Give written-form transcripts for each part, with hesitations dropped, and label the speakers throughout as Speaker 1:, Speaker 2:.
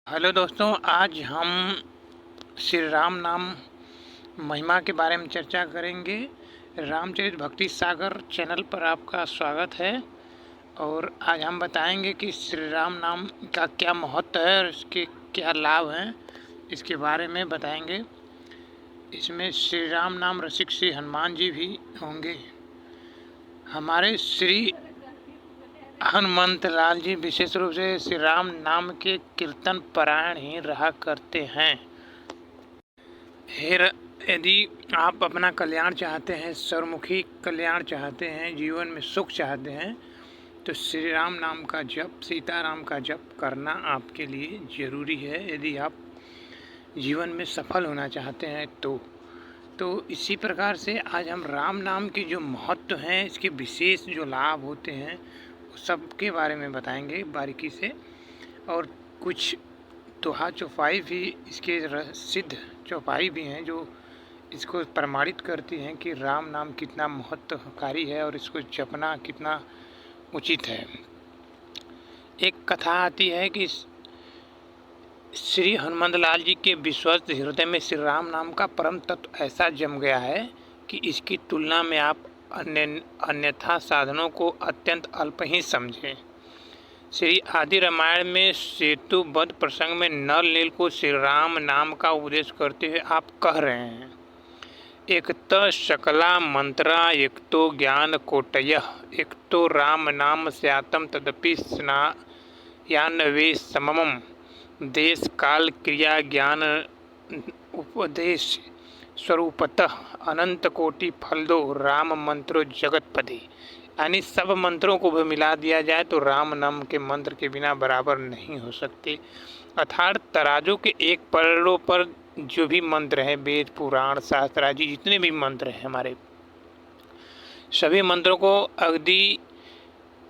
Speaker 1: Hello दोस्तों, आज हम श्री राम नाम महिमा के बारे में चर्चा करेंगे। रामचरित भक्ति सागर चैनल पर आपका स्वागत है। और आज हम बताएंगे कि श्री राम नाम का क्या महत्व है और इसके क्या लाभ हैं, इसके बारे में बताएंगे। इसमें श्री राम नाम रसिक श्री हनुमान जी भी होंगे। हमारे श्री हनुमंत लाल जी विशेष रूप से श्री राम नाम के कीर्तन परायण ही रहा करते हैं। यदि आप अपना कल्याण चाहते हैं, सर्वमुखी कल्याण चाहते हैं, जीवन में सुख चाहते हैं, तो श्री राम नाम का जप, सीताराम का जप करना आपके लिए ज़रूरी है। यदि आप जीवन में सफल होना चाहते हैं तो इसी प्रकार से आज हम राम नाम के जो महत्व हैं, इसके विशेष जो लाभ होते हैं, सबके बारे में बताएंगे बारीकी से। और कुछ दोहा चौपाई भी, इसके सिद्ध चौपाई भी हैं जो इसको प्रमाणित करती हैं कि राम नाम कितना महत्वकारी है और इसको जपना कितना उचित है। एक कथा आती है कि श्री हनुमंत लाल जी के विश्वस्त हृदय में श्री राम नाम का परम तत्व ऐसा जम गया है कि इसकी तुलना में आप अन्यथा साधनों को अत्यंत अल्प ही समझें। श्री आदि रामायण में सेतुबद्ध प्रसंग में नल नील को श्री राम नाम का उपदेश करते हुए आप कह रहे हैं, एक तो सकला मंत्रा, एक तो ज्ञान कोटयः, एक तो राम नाम स्यातम तदपि स्नायान वे सममम, देश काल क्रिया ज्ञान उपदेश स्वरूपतः अनंत कोटि फल दो, राम मंत्रो जगतपति। यानी सब मंत्रों को भी मिला दिया जाए तो राम नाम के मंत्र के बिना बराबर नहीं हो सकते। अर्थात तराजू के एक पलड़ों पर जो भी मंत्र हैं, वेद पुराण शास्त्र आदि जितने भी मंत्र हैं हमारे, सभी मंत्रों को अगदी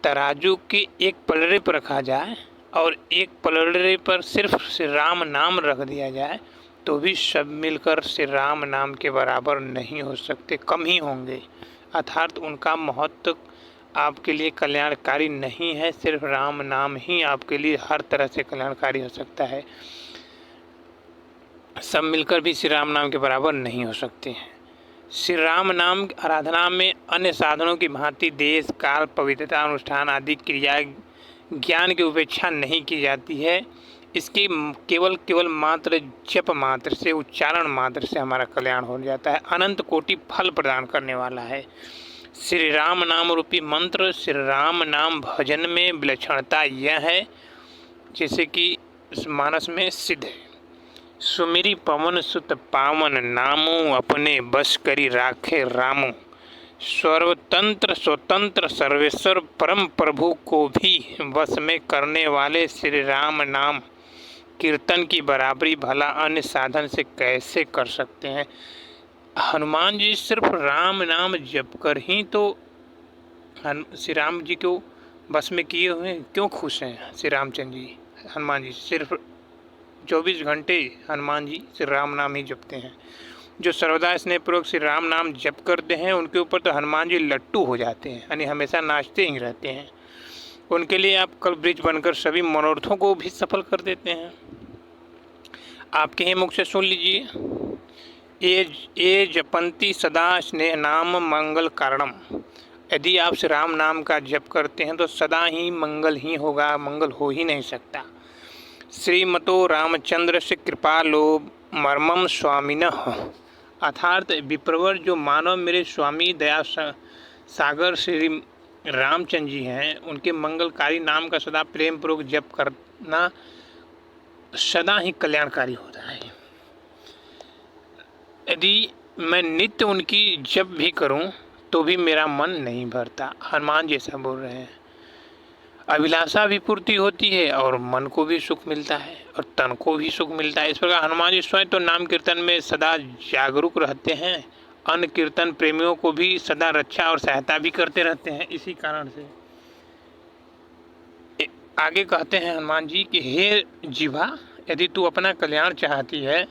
Speaker 1: तराजू के एक पलड़े पर रखा जाए और एक पलड़े पर सिर्फ श्री राम नाम रख दिया जाए तो भी सब मिलकर श्री राम नाम के बराबर नहीं हो सकते, कम ही होंगे। अर्थात उनका महत्व आपके लिए कल्याणकारी नहीं है, सिर्फ राम नाम ही आपके लिए हर तरह से कल्याणकारी हो सकता है। सब मिलकर भी श्री राम नाम के बराबर नहीं हो सकते हैं। श्री राम नाम आराधना में अन्य साधनों की भांति देश काल पवित्रता अनुष्ठान आदि क्रिया ज्ञान की उपेक्षा नहीं की जाती है। इसके केवल मात्र जप मात्र से, उच्चारण मात्र से हमारा कल्याण हो जाता है, अनंत कोटि फल प्रदान करने वाला है। श्री राम नाम रूपी मंत्र, श्री राम नाम भजन में विलक्षणता यह है, जैसे कि मानस में सिद्ध है, सुमिरी पवन सुत पावन नामो, अपने बस करी राखे रामो, सर्वतंत्र स्वतंत्र सर्वेश्वर परम प्रभु को भी वश में करने वाले श्री राम नाम कीर्तन की बराबरी भला अन्य साधन से कैसे कर सकते हैं। हनुमान जी सिर्फ राम नाम जप कर ही तो श्री राम जी को बस में किए हुए क्यों खुश हैं श्री रामचंद्र जी। हनुमान जी सिर्फ 24 घंटे हनुमान जी श्री राम नाम ही जपते हैं। जो सर्वदा स्नेहपूर्वक श्री राम नाम जप करते हैं उनके ऊपर तो हनुमान जी लट्टू हो जाते हैं, यानी हमेशा नाचते ही रहते हैं। उनके लिए आप कल ब्रिज बनकर सभी मनोरथों को भी सफल कर देते हैं। आपके ही मुख से सुन लीजिए, ये जपंती सदा स्नेह नाम मंगल कारणम। यदि आप श्री राम नाम का जप करते हैं तो सदा ही मंगल ही होगा, मंगल हो ही नहीं सकता। श्रीमतो रामचंद्र से कृपालो मर्मम स्वामिनः, अर्थात विप्रवर जो मानव मेरे स्वामी दया सागर श्री रामचंद्र जी हैं, उनके मंगलकारी नाम का सदा प्रेम पूर्वक जप करना सदा ही कल्याणकारी होता है। यदि मैं नित्य उनकी जप भी करूं तो भी मेरा मन नहीं भरता। हनुमान जैसा बोल रहे हैं, अभिलाषा भी पूर्ति होती है और मन को भी सुख मिलता है और तन को भी सुख मिलता है। इस प्रकार हनुमान जी स्वयं तो नाम कीर्तन में सदा जागरूक रहते हैं, अन्य कीर्तन प्रेमियों को भी सदा रक्षा और सहायता भी करते रहते हैं। इसी कारण से आगे कहते हैं हनुमान जी कि हे जीवा, यदि तू अपना कल्याण चाहती है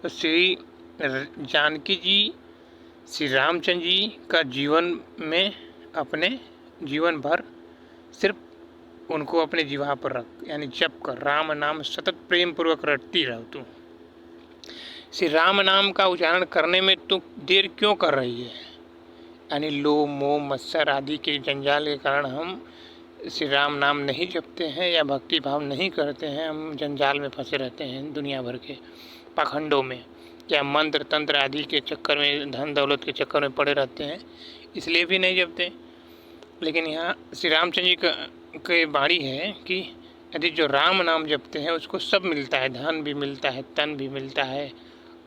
Speaker 1: तो श्री जानकी जी, श्री रामचंद्र जी का जीवन में अपने जीवन भर सिर्फ उनको अपने जिह्वा पर रख, यानी जप कर, राम नाम सतत प्रेम पूर्वक रटती रहो तू। श्री राम नाम का उच्चारण करने में तू देर क्यों कर रही है? यानी लोभ मोह मत्सर आदि के जंजाल के कारण हम श्री राम नाम नहीं जपते हैं या भक्ति भाव नहीं करते हैं। हम जंजाल में फंसे रहते हैं, दुनिया भर के पाखंडों में या मंत्र तंत्र आदि के चक्कर में, धन दौलत के चक्कर में पड़े रहते हैं, इसलिए भी नहीं जपते। लेकिन यहाँ श्री रामचंद्र जी के वाणी है कि यदि जो राम नाम जपते हैं उसको सब मिलता है, धन भी मिलता है, तन भी मिलता है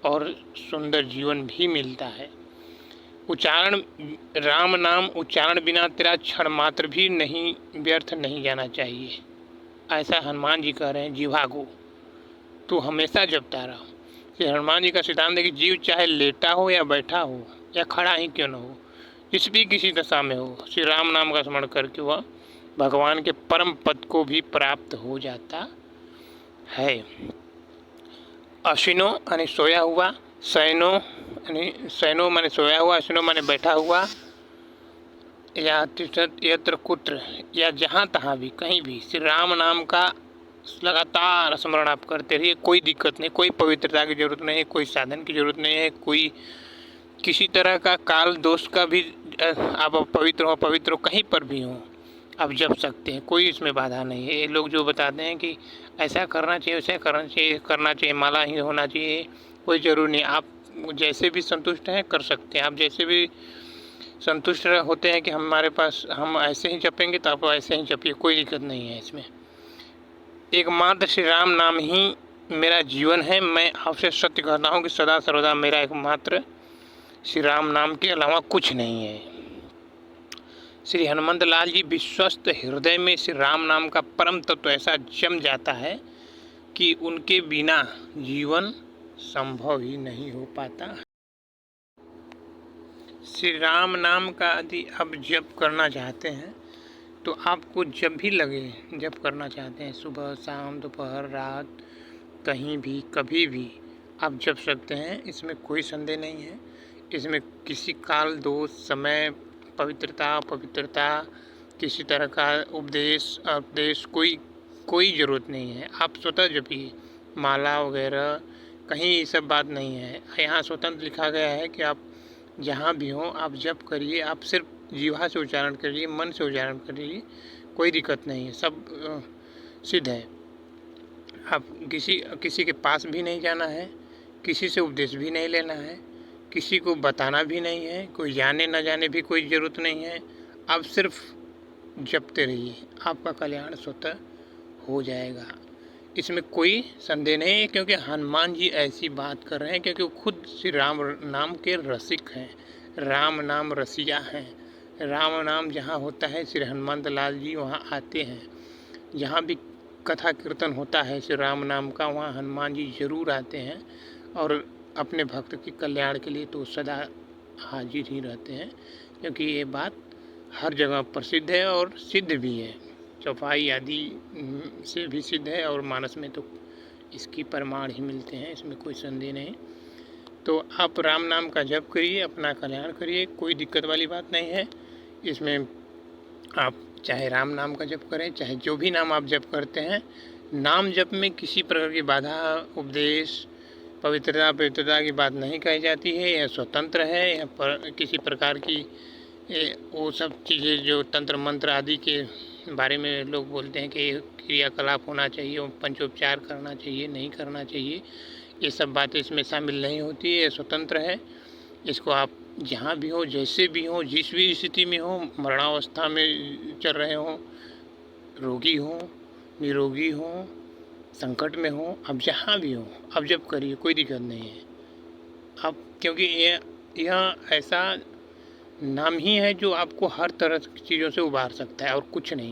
Speaker 1: और सुंदर जीवन भी मिलता है। उच्चारण, राम नाम उच्चारण बिना तेरा क्षण मात्र भी नहीं व्यर्थ नहीं जाना चाहिए, ऐसा हनुमान जी कह रहे हैं। जिह्वा को तू हमेशा जपता रहो। श्री हनुमान जी का सिद्धांत है कि जीव चाहे लेटा हो या बैठा हो या खड़ा ही क्यों न हो, जिस भी किसी दशा में हो, श्री राम नाम का स्मरण करके वह भगवान के परम पद को भी प्राप्त हो जाता है। अशिनो यानी सोया हुआ, शयनो यानी शयनो माने सोया हुआ, अशिनो माने बैठा हुआ, या तिष्ठत् यत्र कुत्र, या जहाँ तहाँ भी कहीं भी श्री राम नाम का लगातार स्मरण आप करते रहिए। कोई दिक्कत नहीं, कोई पवित्रता की जरूरत नहीं है, कोई साधन की जरूरत नहीं है, कोई किसी तरह का काल दोष का भी आप पवित्र हो कहीं पर भी हो आप जप सकते हैं, कोई इसमें बाधा नहीं है। ये लोग जो बताते हैं कि ऐसा करना चाहिए, वैसा करना चाहिए, माला ही होना चाहिए, कोई ज़रूरी नहीं। आप जैसे भी संतुष्ट हैं कर सकते हैं। आप जैसे भी संतुष्ट होते हैं कि हमारे पास हम ऐसे ही जपेंगे तो आप ऐसे ही जपिए, कोई दिक्कत नहीं है इसमें। एकमात्र श्री राम नाम ही मेरा जीवन है। मैं आपसे सत्य कहता हूँ कि सदा सर्वदा मेरा एकमात्र श्री राम नाम के अलावा कुछ नहीं है। श्री हनुमंत लाल जी विश्वस्त हृदय में श्री राम नाम का परम तत्व ऐसा जम जाता है कि उनके बिना जीवन संभव ही नहीं हो पाता। श्री राम नाम का यदि आप जप करना चाहते हैं तो आपको जब भी लगे जप करना चाहते हैं, सुबह शाम दोपहर रात, कहीं भी कभी भी आप जप सकते हैं, इसमें कोई संदेह नहीं है। इसमें किसी काल दोष समय पवित्रता किसी तरह का उपदेश कोई ज़रूरत नहीं है। आप स्वतः जपिए, माला वगैरह कहीं ये सब बात नहीं है। यहाँ स्वतंत्र लिखा गया है कि आप जहाँ भी हों आप जप करिए, आप सिर्फ जिह्वा से उच्चारण करिए, मन से उच्चारण करिए, कोई दिक्कत नहीं है, सब सिद्ध है। आप किसी के पास भी नहीं जाना है, किसी से उपदेश भी नहीं लेना है, किसी को बताना भी नहीं है, कोई जाने न जाने भी कोई ज़रूरत नहीं है। आप सिर्फ जपते रहिए, आपका कल्याण स्वतः हो जाएगा। इसमें कोई संदेह नहीं है, क्योंकि हनुमान जी ऐसी बात कर रहे हैं क्योंकि वो खुद श्री राम नाम के रसिक हैं, राम नाम रसिया हैं। राम नाम जहाँ होता है श्री हनुमंत लाल जी वहाँ आते हैं। जहाँ भी कथा कीर्तन होता है श्री राम नाम का, वहाँ हनुमान जी जरूर आते हैं और अपने भक्त के कल्याण के लिए तो सदा हाजिर ही रहते हैं, क्योंकि ये बात हर जगह प्रसिद्ध है और सिद्ध भी है। चौपाई आदि से भी सिद्ध है और मानस में तो इसकी प्रमाण ही मिलते हैं, इसमें कोई संदेह नहीं। तो आप राम नाम का जप करिए, अपना कल्याण करिए, कोई दिक्कत वाली बात नहीं है। इसमें आप चाहे राम नाम का जप करें, चाहे जो भी नाम आप जप करते हैं, नाम जप में किसी प्रकार की बाधा उपदेश पवित्रता की बात नहीं कही जाती है। यह स्वतंत्र है, या किसी प्रकार की वो सब चीज़ें जो तंत्र मंत्र आदि के बारे में लोग बोलते हैं कि क्रियाकलाप होना चाहिए, पंचोपचार करना चाहिए, नहीं करना चाहिए, ये सब बातें इसमें शामिल नहीं होती है। स्वतंत्र है, इसको आप जहाँ भी हो, जैसे भी हो, जिस भी स्थिति में हो, मरणावस्था में चल रहे हो, रोगी हो, निरोगी हो, संकट में हो, अब जहाँ भी हो अब जब करिए, कोई दिक्कत नहीं है। अब क्योंकि यह ऐसा नाम ही है जो आपको हर तरह की चीज़ों से उबार सकता है और कुछ नहीं है।